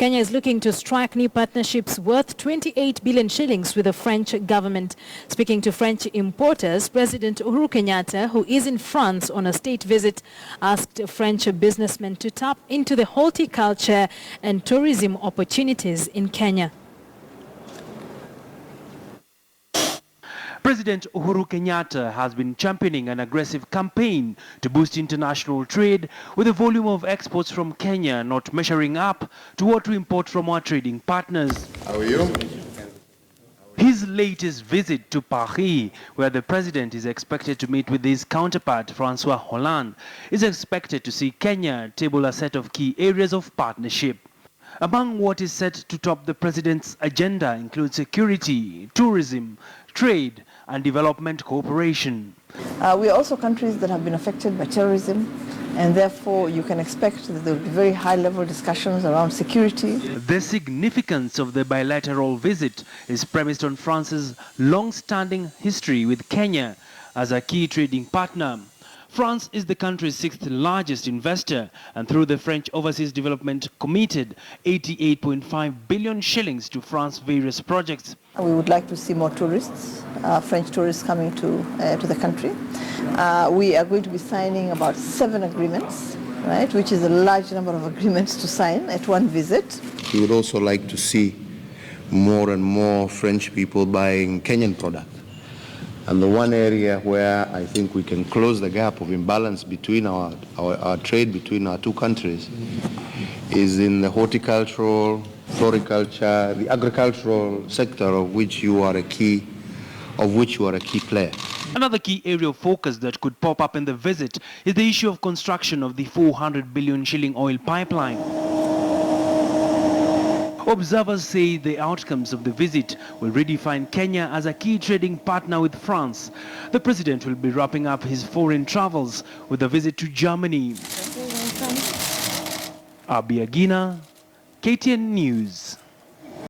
Kenya is looking to strike new partnerships worth 28 billion shillings with the French government. Speaking to French importers, President Uhuru Kenyatta, who is in France on a state visit, asked French businessmen to tap into the horticulture and tourism opportunities in Kenya. President Uhuru Kenyatta has been championing an aggressive campaign to boost international trade, with the volume of exports from Kenya not measuring up to what we import from our trading partners. How are you? His latest visit to Paris, where the president is expected to meet with his counterpart Francois Hollande, is expected to see Kenya table a set of key areas of partnership. Among what is set to top the president's agenda include security, tourism, trade and development cooperation. We are also countries that have been affected by terrorism, and therefore you can expect that there will be very high-level discussions around security. The significance of the bilateral visit is premised on France's long-standing history with Kenya as a key trading partner. France is the country's sixth largest investor, and through the French Overseas Development committed 88.5 billion shillings to France's various projects. We would like to see more tourists, French tourists coming to the country. We are going to be signing about 7 agreements, right, which is a large number of agreements to sign at one visit. We would also like to see more and more French people buying Kenyan products. And the one area where I think we can close the gap of imbalance between our trade between our two countries is in the horticultural, floriculture, the agricultural sector of which you are a key player. Another key area of focus that could pop up in the visit is the issue of construction of the 400 billion shilling oil pipeline. Observers say the outcomes of the visit will redefine Kenya as a key trading partner with France. The president will be wrapping up his foreign travels with a visit to Germany. Abiagina, KTN News.